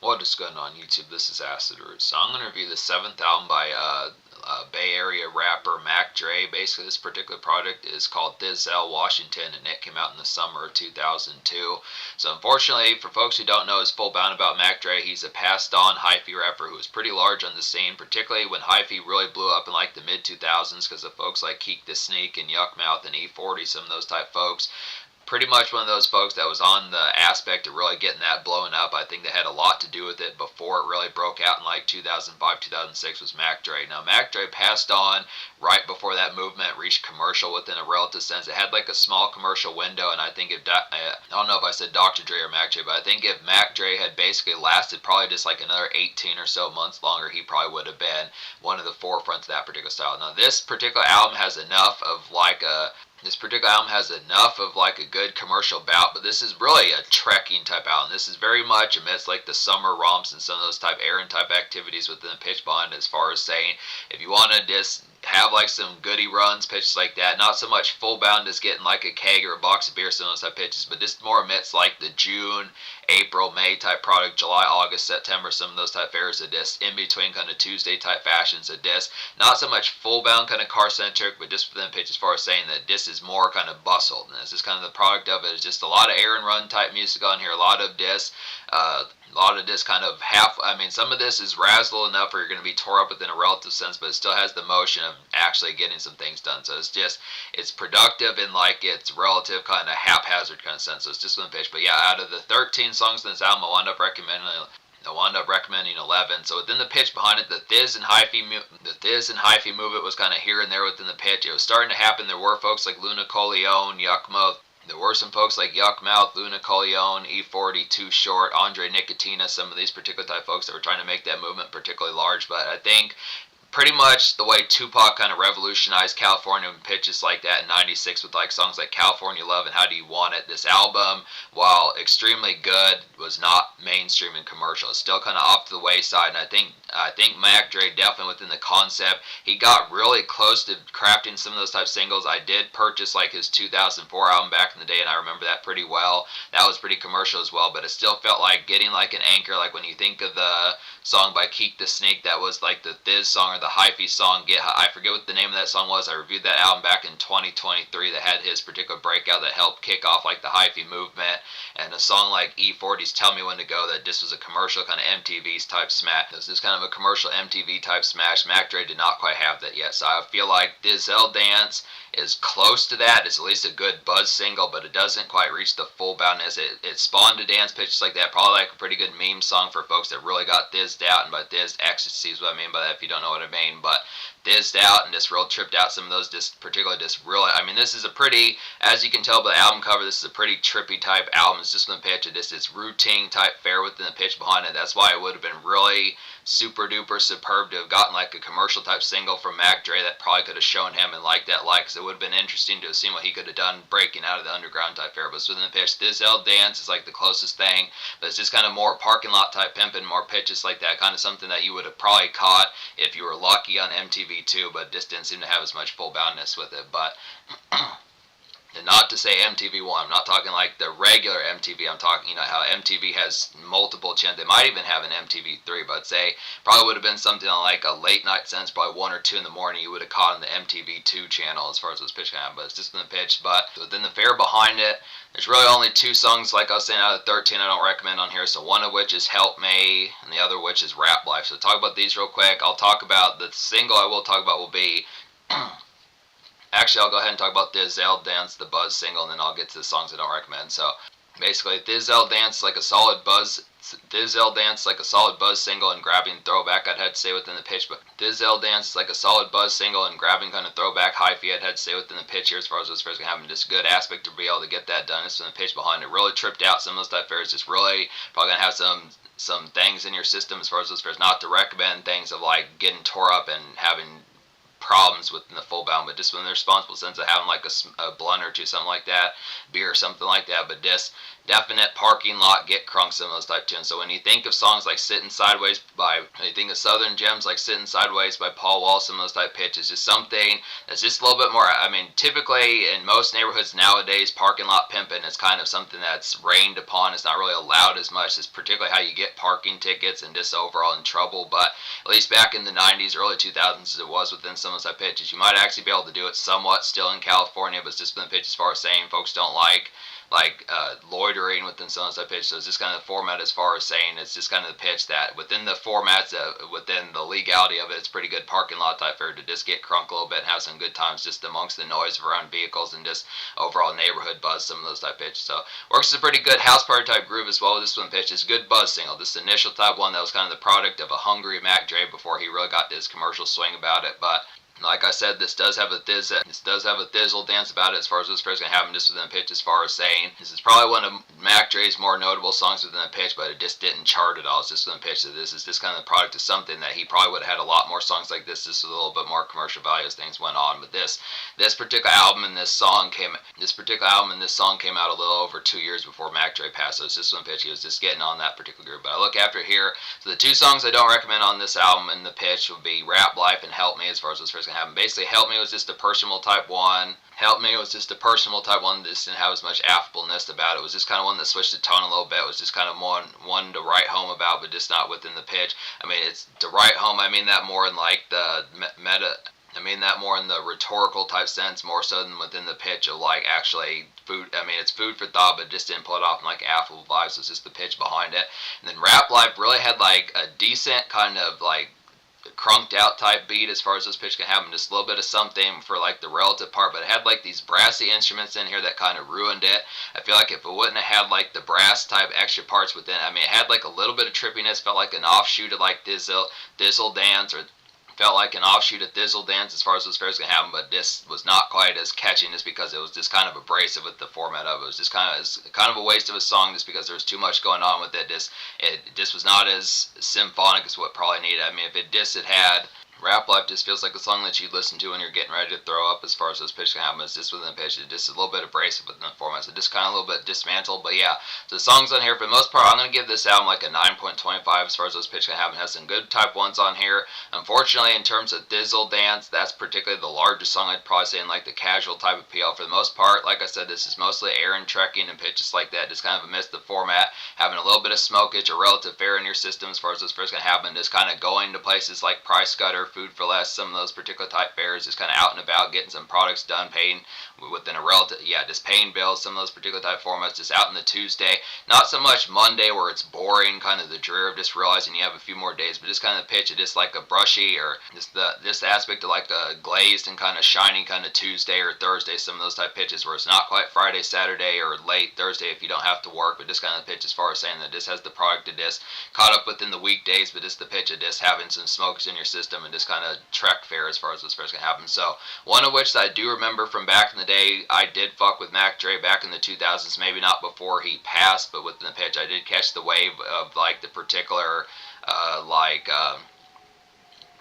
What is going on YouTube? This is Acid Root. So I'm going to review the 7th album by Bay Area rapper Mac Dre. Basically, this particular project is called Thizzelle, Washington, and it came out in the summer of 2002. So unfortunately, for folks who don't know his full bound about Mac Dre, he's a passed-on hyphy rapper who was pretty large on the scene, particularly when hyphy really blew up in like the mid-2000s because of folks like Keek the Sneak and Yuckmouth and E40, some of those type folks. Pretty much one of those folks that was on the aspect of really getting that blown up. I think they had a lot to do with it before it really broke out in like 2005, 2006 was Mac Dre. Now Mac Dre passed on right before that movement reached commercial within a relative sense. It had like a small commercial window, and I think I don't know if I said Dr. Dre or Mac Dre, but I think if Mac Dre had basically lasted probably just like another 18 or so months longer, he probably would have been one of the forefronts of that particular style. Now this particular album has enough of like a good commercial bout, but this is really a trekking type album. This is very much amidst like the summer romps and some of those type errand type activities within the pitch behind, as far as saying if you want to just have like some goody runs, pitches like that, not so much full bound as getting like a keg or a box of beer, some of those type pitches, but just more amidst like the June, April, May type product, July, August, September, some of those type fairs of disc, in between kind of Tuesday type fashions of disc. Not so much full bound kind of car centric, but just within pitch as far as saying that this is more kind of bustled. And this is kind of the product of it. Is just a lot of errand run type music on here, a lot of disc. A lot of this kind of some of this is razzle enough where you're going to be tore up within a relative sense, but it still has the motion of actually getting some things done. So it's productive in like its relative kind of haphazard kind of sense. So it's just one pitch. But yeah, out of the 13 songs in this album, I wound up recommending 11. So within the pitch behind it, the Thiz and hyphy movement was kind of here and there within the pitch. It was starting to happen. There were folks like Luna Coleone, Yuckmouth. There were some folks like Yuckmouth, Luna Coleone, E40, Too Short, Andre Nicotina, some of these particular type folks that were trying to make that movement particularly large. But I think pretty much the way Tupac kind of revolutionized California and pitches like that in '96 with like songs like California Love and How Do You Want It. This album, while extremely good, was not mainstream and commercial. It's still kind of off to the wayside, and I think Mac Dre definitely within the concept, he got really close to crafting some of those type singles. I did purchase like his 2004 album back in the day, and I remember that pretty well. That was pretty commercial as well, but it still felt like getting like an anchor, like when you think of the song by Keek the Snake that was like the Thiz song or the hyphy song. I forget what the name of that song was. I reviewed that album back in 2023 that had his particular breakout that helped kick off like the hyphy movement. And a song like E40's Tell Me When to Go, that this was a commercial kind of MTV's type smash. This is kind of a commercial MTV type smash. Mac Dre did not quite have that yet. So I feel like Thizzelle Dance is close to that. It's at least a good buzz single, but it doesn't quite reach the full boundness. It spawned a dance pitches like that. Probably like a pretty good meme song for folks that really got thizzed out, and by thizzed ecstasy is what I mean by that if you don't know what I mean. But thizzed out and just real tripped out. Some of those this is a pretty, as you can tell by the album cover, this is a pretty trippy type album. It's just from the pitch. It's routine type fare within the pitch behind it. That's why it would have been really super duper superb to have gotten like a commercial type single from Mac Dre that probably could have shown him and like that because it would have been interesting to have seen what he could have done breaking out of the underground type fare. But within the pitch, Thizzelle Dance is like the closest thing, but it's just kind of more parking lot type pimping, more pitches like that, kind of something that you would have probably caught if you were lucky on MTV too, but just didn't seem to have as much full boundness with it. But and not to say MTV1, I'm not talking like the regular MTV, I'm talking, how MTV has multiple channels. They might even have an MTV3, but I'd say probably would have been something on like a late night sense, probably 1 or 2 in the morning, you would have caught on the MTV2 channel as far as those pitch kind of, but it's just in the pitch. But within the fare behind it, there's really only 2 songs, like I was saying, out of 13 I don't recommend on here, so one of which is Help Me, and the other which is Rap Life. So talk about these real quick. I'll talk about the single I will talk about will be actually, I'll go ahead and talk about Thizzelle Dance, the Buzz single, and then I'll get to the songs I don't recommend. So basically, Thizzelle Dance like a solid buzz single and grabbing throwback, I'd have to say within the pitch. But Thizzelle Dance is like a solid buzz single and grabbing kind of throwback hyphy, I'd have to say within the pitch here as far as those first going to happen. Just good aspect to be able to get that done. It's in the pitch behind it. Really tripped out. Some of those type fairs just really probably going to have some things in your system as far as those fairs. Not to recommend things of like getting tore up and having problems within the full bound, but just when they're responsible sense of having like a blunt or two, something like that, beer or something like that. But just definite parking lot get crunk, some of those type tunes. So when you think of songs like Sitting Sideways when you think of Southern Gems like Sitting Sideways by Paul Wall, some of those type pitches, just something that's just a little bit more. I mean, typically in most neighborhoods nowadays, parking lot pimping is kind of something that's rained upon. It's not really allowed as much. It's particularly how you get parking tickets and just overall in trouble. But at least back in the 90s, early 2000s, it was within some of those type pitches. You might actually be able to do it somewhat still in California, but it's just been the pitch as far as saying folks don't like loitering within some of those pitch. So it's just kind of the format as far as saying it's just kind of the pitch that within the formats, within the legality of it, it's pretty good parking lot type fare to just get crunk a little bit and have some good times just amongst the noise of around vehicles and just overall neighborhood buzz, some of those type pitches. So works as a pretty good house party type groove as well. This one pitch is a good buzz single. This initial type one that was kind of the product of a hungry Mac Dre before he really got his commercial swing about it. But like I said, this does have a Thizzle dance about it as far as this first going to happen just within the pitch as far as saying. This is probably one of Mac Dre's more notable songs within the pitch, but it just didn't chart at all. It's just within the pitch. So this is just kind of the product of something that he probably would have had a lot more songs like this just with a little bit more commercial value as things went on. But this particular album and this song came out a little over 2 years before Mac Dre passed. So it's just within the pitch. He was just getting on that particular group. But I look after here. So the two songs I don't recommend on this album in the pitch would be Rap Life and Help Me as far as this first happen. Basically, Help Me was just a personal type one. Just didn't have as much affableness about it. It was just kind of one that switched the tone a little bit. It was just kind of one to write home about, but just not within the pitch. I mean, it's to write home. I mean that more in like the meta. I mean that more in the rhetorical type sense, more so than within the pitch of like actually food. I mean, it's food for thought, but just didn't pull it off in like affable vibes. So it's just the pitch behind it. And then Rap Life really had like a decent kind of like crunked out type beat as far as this pitch can happen, just a little bit of something for like the relative part, but it had like these brassy instruments in here that kind of ruined it. I feel like if it wouldn't have had like the brass type extra parts within, I mean, it had like a little bit of trippiness, felt like an offshoot of like Thizzle dance, or felt like an offshoot of Thizzle dance as far as those fairs can happen, but this was not quite as catching just because it was just kind of abrasive with the format of it. It was just kind of a waste of a song just because there was too much going on with it. It just was not as symphonic as what probably needed. I mean, if it had Rap Life just feels like a song that you listen to when you're getting ready to throw up as far as those pitch can happen. It's just within the pitch. It's just a little bit abrasive within the format. So just kind of a little bit dismantled. But yeah, so the songs on here, for the most part, I'm going to give this album like a 9.25 as far as those pitch can happen. It has some good type ones on here. Unfortunately, in terms of Thizzle dance, that's particularly the largest song I'd probably say in like the casual type of PL. For the most part, like I said, this is mostly errand trekking and pitches like that. Just kind of amidst the format, having a little bit of smokage or relative fare in your system as far as those first can happen. Just kind of going to places like Price Cutter, Food for Less, some of those particular type fairs, just kind of out and about, getting some products done, paying within a relative, just paying bills, some of those particular type formats, just out in the Tuesday. Not so much Monday where it's boring, kind of the drear of just realizing you have a few more days, but just kind of the pitch of just like a brushy or this aspect of like a glazed and kind of shiny kind of Tuesday or Thursday, some of those type pitches where it's not quite Friday, Saturday, or late Thursday if you don't have to work, but just kind of the pitch as far as saying that this has the product of this caught up within the weekdays, but just the pitch of this having some smokes in your system and just kind of trek fare as far as those fairs can happen. So one of which that I do remember from back in the day, I did fuck with Mac Dre back in the 2000s, maybe not before he passed, but within the pitch I did catch the wave of like the particular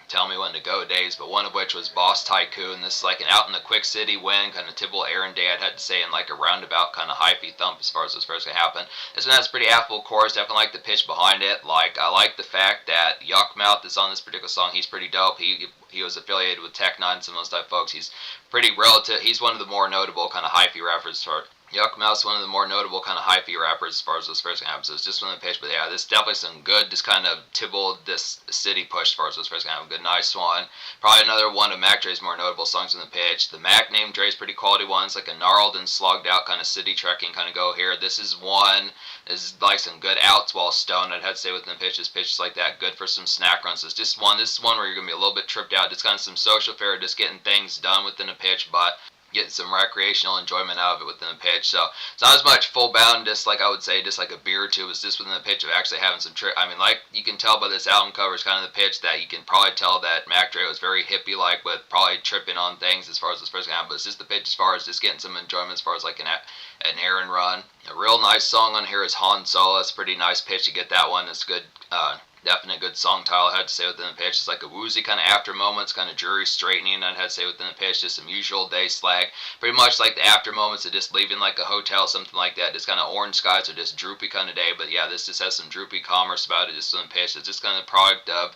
Tell Me When to Go days, but one of which was Boss Tycoon. This is like an out in the quick city win, kind of typical errand day, I'd have to say, in like a roundabout kind of hyphy thump as far as those first can happen. This one has a pretty affable chorus, definitely like the pitch behind it. Like, I like the fact that Yuckmouth is on this particular song. He's pretty dope. He was affiliated with Tech Nine, some of those type folks. He's pretty relative. He's one of the more notable kind of hyphy rappers for Yuckmouth's one of the more notable kind of hyphy rappers as far as those first albums. So it's just one of the pitch, but yeah, this is definitely some good, just kind of Tibble, this city push as far as those first albums. Good, nice one. Probably another one of Mac Dre's more notable songs in the pitch. The Mac named Dre's pretty quality ones, like a gnarled and slugged out kind of city trekking kind of go here. This is like some good outs while stoned. I'd have to say within the pitches like that, good for some snack runs. So it's just this is one where you're going to be a little bit tripped out, just kind of some social fare, just getting things done within a pitch, but getting some recreational enjoyment out of it within the pitch. So it's not as much full bound, just like I would say, just like a beer or two. It's just within the pitch of actually having some I mean, like you can tell by this album cover, it's kind of the pitch that you can probably tell that Mac Dre was very hippie-like with probably tripping on things as far as this person happened. But it's just the pitch as far as just getting some enjoyment as far as like an errand run. A real nice song on here is Han Solo. It's a pretty nice pitch to get that one. It's good, definite good song title, I had to say, within the pitch. It's like a woozy kind of after moments, kind of jury straightening, I had to say, within the pitch. Just some usual day slag. Pretty much like the after moments of just leaving like a hotel, something like that. Just kind of orange skies or just droopy kind of day. But yeah, this just has some droopy commerce about it, just within the pitch. It's just kind of the product of,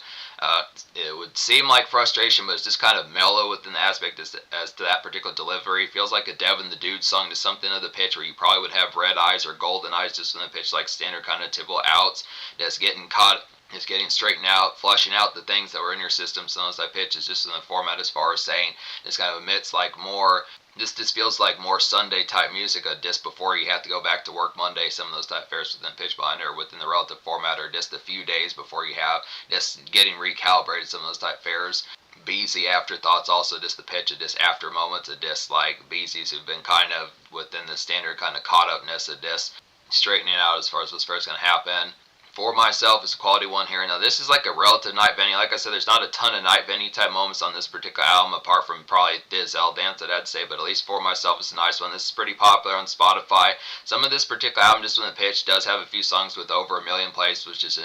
it would seem like frustration, but it's just kind of mellow within the aspect as to that particular delivery. It feels like a Devin the Dude song to something of the pitch where you probably would have red eyes or golden eyes just in the pitch, like standard kind of typical outs. Just getting caught, just getting straightened out, flushing out the things that were in your system. So as I pitch is just in the format as far as saying this kind of emits like more. This feels like more Sunday type music, just before you have to go back to work Monday. Some of those type fares within pitch behind or within the relative format, or just a few days before you have just getting recalibrated. Some of those type fares. Beezy afterthoughts, also just the pitch of just after moments of just like Beezy's who've been kind of within the standard kind of caught upness of just straightening out as far as what's first going to happen. For myself, is a quality one here. Now, this is like a relative night venue. Like I said, there's not a ton of night venue type moments on this particular album, apart from probably Thizzelle Dance, I'd say. But at least for myself, it's a nice one. This is pretty popular on Spotify. Some of this particular album, just when the pitch, does have a few songs with over 1 million plays, which is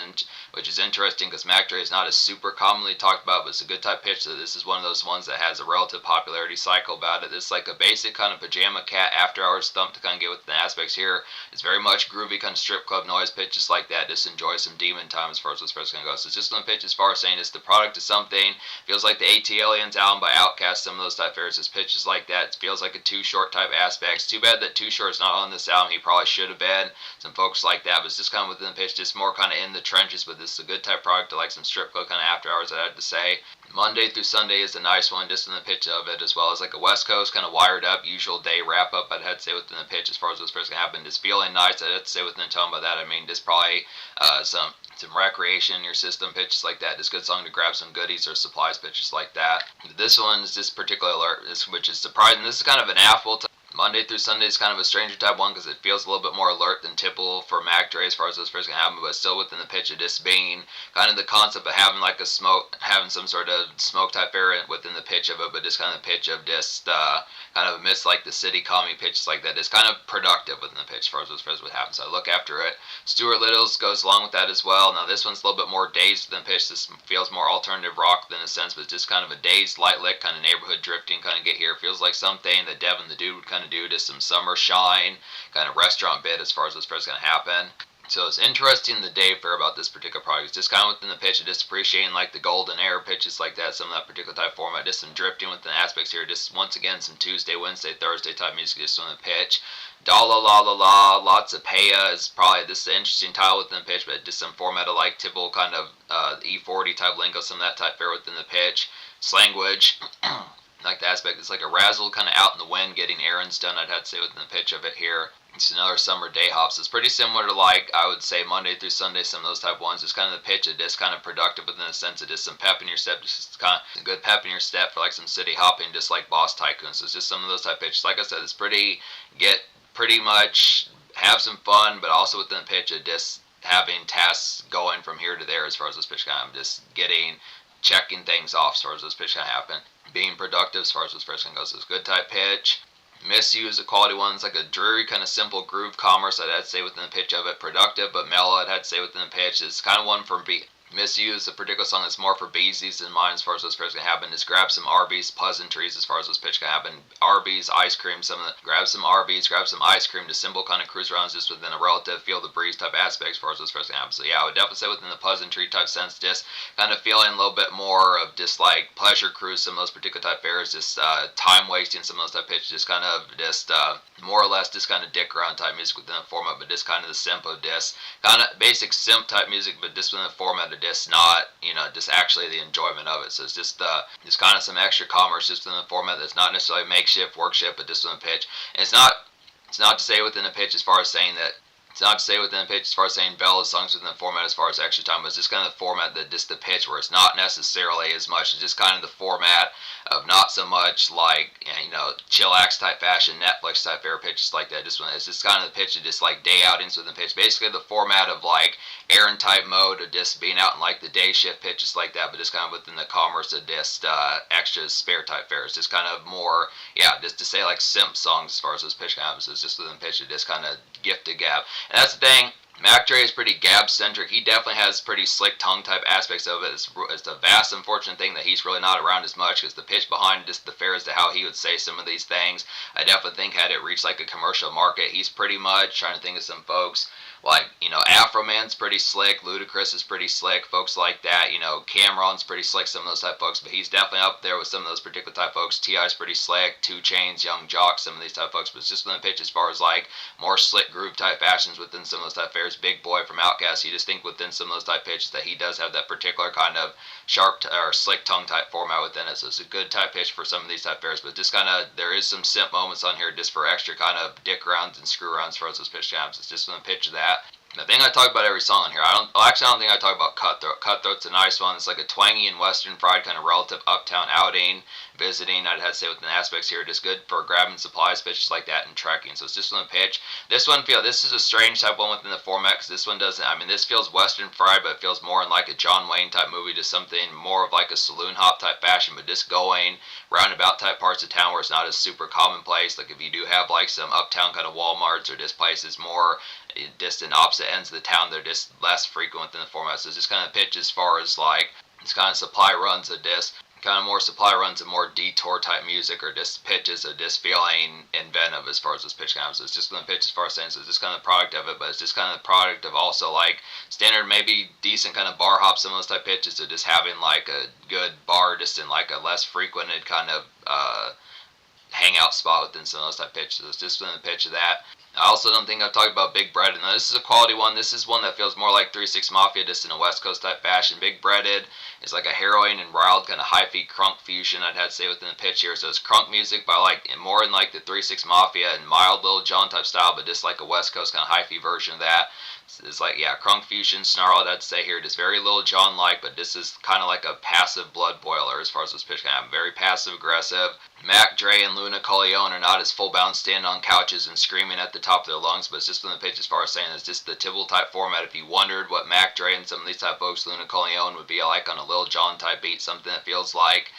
interesting because Mac Dre is not as super commonly talked about, but it's a good type pitch. So this is one of those ones that has a relative popularity cycle about it. This is like a basic kind of pajama cat after hours thump to kind of get with the aspects here. It's very much groovy kind of strip club noise pitch, just like that. Just enjoy some demon time as far as this first going to go. So it's just one pitch as far as saying it's the product of something. Feels like the AT Aliens album by Outkast, some of those type fares. This pitches like that. It feels like a Too Short type aspects. Too bad that Too Short is not on this album. He probably should have been. Some folks like that, but it's just kind of within the pitch, just more kind of in the trenches. But this is a good type product to like some strip club kind of after hours, I had to say. Monday through Sunday is a nice one, just in the pitch of it, as well as like a West Coast kind of wired up, usual day wrap up, I'd have to say within the pitch as far as what's first going to happen. Just feeling nice, I'd have to say within the tone by that. I mean, just probably some recreation in your system, pitches like that. Just good song to grab some goodies or supplies, pitches like that. This one is just particularly alert, which is surprising. This is kind of an affable Monday through Sunday is kind of a stranger type one because it feels a little bit more alert than typical for Mac Dre as far as those first can happen, but still within the pitch of just being kind of the concept of having like a smoke, having some sort of smoke type area within the pitch of it, but just kind of the pitch of just kind of amidst like the city calming pitches like that. It's kind of productive within the pitch as far as those first would happen. So I look after it. Stuart Little's goes along with that as well. Now this one's a little bit more dazed than pitch. This feels more alternative rock than a sense, but just kind of a dazed, light lick, kind of neighborhood drifting kind of get here. Feels like something that Devin the Dude would kind of do, just some summer shine kind of restaurant bit as far as what's first going to happen. So it's interesting the day fair about this particular product. It's just kind of within the pitch of just appreciating like the golden air pitches like that, some of that particular type format, just some drifting within aspects here. Just once again some Tuesday, Wednesday, Thursday type music just on the pitch. Da la la la la, lots of paya is probably this is an interesting title within the pitch, but just some format of like typical kind of E40 type lingo, some of that type fair within the pitch. Slanguage. Like the aspect, it's like a razzle kind of out in the wind getting errands done, I'd have to say within the pitch of it here. It's another summer day hops. It's pretty similar to like I would say Monday through Sunday, some of those type ones. It's kind of the pitch of just kind of productive within the sense of just some pep in your step, just kind of a good pep in your step for like some city hopping, just like Boss Tycoon. So it's just some of those type pitches. Like I said, it's pretty much have some fun, but also within the pitch of just having tasks going from here to there as far as this pitch kind of just checking things off as far as this pitch can happen. Being productive as far as this person goes. It's a good type pitch. Miss You is a quality one. It's like a dreary kind of simple groove commerce, I'd say within the pitch of it. Productive but mellow, I'd say within the pitch. It's kind of one for Miss You is a particular song that's more for Beezy's in mind as far as this pitch can happen. Just grab some Arby's pleasantries as far as this pitch can happen. Arby's ice cream, grab some Arby's, grab some ice cream, just simple kind of cruise arounds just within a relative feel the breeze type aspect as far as this pitch can happen. So yeah, I would definitely say within the pleasantry type sense, just kind of feeling a little bit more of just like pleasure cruise, some of those particular type fares, just time wasting, some of those type pitches, just kind of just more or less just kind of dick around type music within the format, but just kind of the simp of this kind of basic simp type music, but just within the format of this, not just actually the enjoyment of it. So it's just kind of some extra commerce just in the format that's not necessarily makeshift, workshift, but just in the pitch. And it's not to say within the pitch as far as saying that. It's not to say within the pitch as far as saying Bella's songs within the format as far as extra time, but it's just kind of the format that just the pitch where it's not necessarily as much. It's just kind of the format of not so much like chillax type fashion, Netflix type fair pitches like that. Just when it's just kind of the pitch of just like day outings within the pitch. Basically the format of like errand type mode of just being out in like the day shift pitches like that, but just kind of within the commerce of just extra spare type fairs. Just kind of more, just to say like simp songs as far as this pitch happens. It's just within the pitch of just kind of gift to gab. And that's the thing. Mac Dre is pretty gab-centric. He definitely has pretty slick tongue-type aspects of it. It's a vast, unfortunate thing that he's really not around as much, because the pitch behind just the fair as to how he would say some of these things, I definitely think had it reached like a commercial market, he's pretty much, trying to think of some folks, like, Afro Man's pretty slick, Ludacris is pretty slick, folks like that, Cameron's pretty slick, some of those type folks, but he's definitely up there with some of those particular type folks. T.I.'s pretty slick, 2 Chainz, Young Jock, some of these type folks, but it's just when the pitch as far as like more slick groove type fashions within some of those type fairs. Big Boy from Outkast, you just think within some of those type pitches that he does have that particular kind of sharp or slick tongue type format within it, so it's a good type pitch for some of these type fairs. But just kind of, there is some simp moments on here just for extra kind of dick rounds and screw rounds for those pitch jams. It's just when the pitch of that. The thing I talk about every song on here, I don't think I talk about Cutthroat. Cutthroat's a nice one. It's like a twangy and western fried kind of relative uptown outing, visiting, I'd have to say within the aspects here, just good for grabbing supplies, pitches like that, and trekking. So it's just one pitch. This is a strange type one within the format, because this one doesn't, this feels western fried, but it feels more in like a John Wayne type movie, just something more of like a saloon hop type fashion, but just going roundabout type parts of town where it's not as super commonplace. Like if you do have like some uptown kind of Walmarts or just places more distant opposite ends of the town, they're just less frequent within the format. So it's just kind of pitch as far as like, it's kind of supply runs of this, kind of more supply runs of more detour type music, or just pitches of just feeling inventive as far as this pitch comes. So it's just going to pitch as far as saying, so it's just kind of the product of it, but it's just kind of the product of also like standard, maybe decent kind of bar hop, some of those type pitches, so just having like a good bar just in like a less frequented kind of hangout spot within some of those type pitches. So it's just been the pitch of that. I also don't think I've talked about Big Breaded. Now, this is a quality one. This is one that feels more like 3 6 Mafia, just in a West Coast type fashion. Big Breaded is like a heroin and riled kind of hyphy crunk fusion, I'd have to say, within the pitch here. So it's crunk music by like more in like the 3 6 Mafia and mild Lil Jon type style, but just like a West Coast kind of hyphy version of that. It's like, yeah, crunk fusion, snarl, I'd say here, just very Lil Jon like, but this is kind of like a passive blood boiler as far as this pitch kind of very passive aggressive. Mac Dre and Luna Coleon are not as full bound standing on couches and screaming at the top of their lungs, but it's just from the pitch as far as saying it's just the Thizzelle type format. If you wondered what Mac Dre and some of these type folks, Luna Coleon, would be like on a Lil Jon type beat, something that feels like,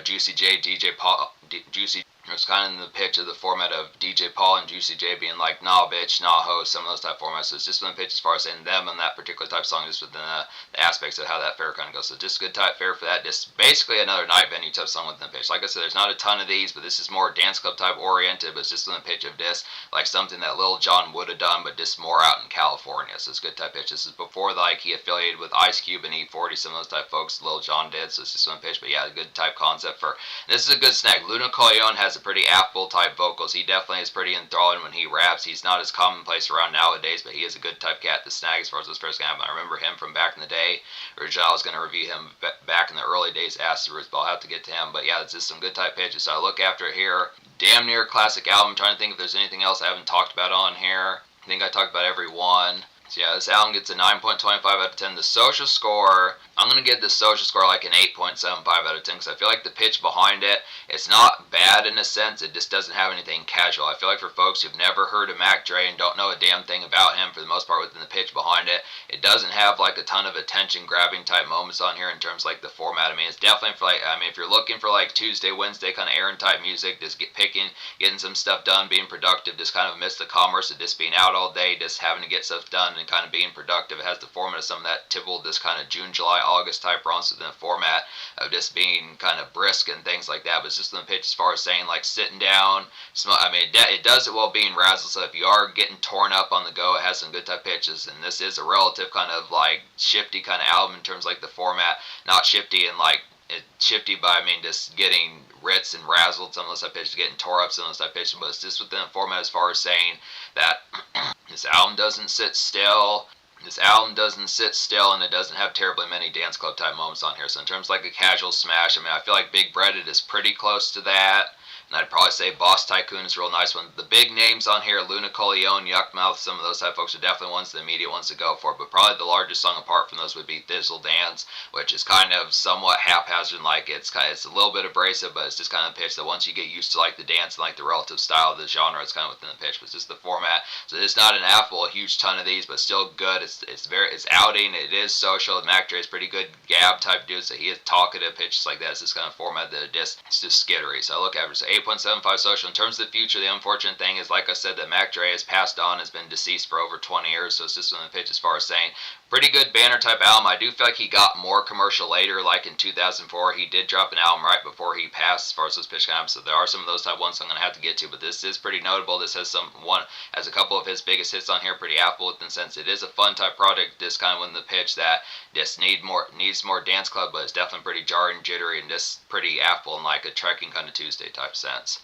Juicy J, DJ Paul, Juicy. It's kind of in the pitch of the format of DJ Paul and Juicy J being like, nah bitch, nah ho, some of those type formats. So it's just from the pitch as far as saying them and that particular type song, just within the aspects of how that fair kind of goes. So just good type fair for that. Just basically another night venue type song within the pitch. Like I said, there's not a ton of these, but this is more dance club type oriented, but it's just in the pitch of this, like something that Lil Jon would have done, but just more out in California. So it's good type pitch. This is before like he affiliated with Ice Cube and E40, some of those type folks Lil Jon did. So it's just one pitch, but yeah, a good type concept for, this is a good snack. Luna Coleon has a pretty affable type vocals. He definitely is pretty enthralling when he raps. He's not as commonplace around nowadays, but he is a good type cat to snag as far as those first game. I remember him from back in the day. Originally, I was going to review him back in the early days afterwards, but I'll have to get to him. But yeah, it's just some good type pitches. So I look after it here. Damn near classic album. I'm trying to think if there's anything else I haven't talked about on here. I think I talked about every one. So yeah, this album gets a 9.25 out of 10. The social score, I'm going to give the social score like an 8.75 out of 10, because I feel like the pitch behind it, it's not bad in a sense, it just doesn't have anything casual. I feel like for folks who've never heard of Mac Dre and don't know a damn thing about him, for the most part within the pitch behind it, it doesn't have like a ton of attention grabbing type moments on here in terms of like the format. It's definitely for like, if you're looking for like Tuesday, Wednesday kind of errand type music, just getting some stuff done, being productive, just kind of amidst the commerce of just being out all day, just having to get stuff done and kind of being productive. It has the format of some of that Thizzelle, this kind of June, July, August type runs within the format of just being kind of brisk and things like that. But it's just in the pitch as far as saying like sitting down, it does it while being razzled. So if you are getting torn up on the go, it has some good type pitches. And this is a relative kind of like shifty kind of album in terms of like the format, not shifty and like shifty by just getting ritz and razzled, some of those type pitches, getting tore up, some of those type pitches, but it's just within the format as far as saying that this album doesn't sit still. This album doesn't sit still, and it doesn't have terribly many dance club type moments on here. So in terms of like a casual smash, I feel like Big Breaded is pretty close to that. And I'd probably say Boss Tycoon is a real nice one. The big names on here, Luna Coleon, Yuckmouth, some of those type folks are definitely ones, the immediate ones to go for. But probably the largest song apart from those would be Thizzle Dance, which is kind of somewhat haphazard. Like it's a little bit abrasive, but it's just kind of a pitch that once you get used to like the dance and like the relative style of the genre, it's kind of within the pitch. But it's just the format. So it's not an affable, a huge ton of these, but still good. It's outing. It is social. Mac Dre is pretty good gab type dude, so he is talkative pitches like that. It's this kind of format that it's just skittery. So I look at it. So 8.75 social. In terms of the future, the unfortunate thing is, like I said, that Mac Dre has passed on, has been deceased for over 20 years, so it's just on the pitch as far as saying. Pretty good banner type album. I do feel like he got more commercial later, like in 2004. He did drop an album right before he passed as far as those pitch albums, so there are some of those type ones I'm going to have to get to, but this is pretty notable. This has a couple of his biggest hits on here, pretty affable in the sense it is a fun type project, just kind of when the pitch that just needs more dance club, but it's definitely pretty jarring, jittery, and just pretty affable in like a trekking kind of Tuesday type sense.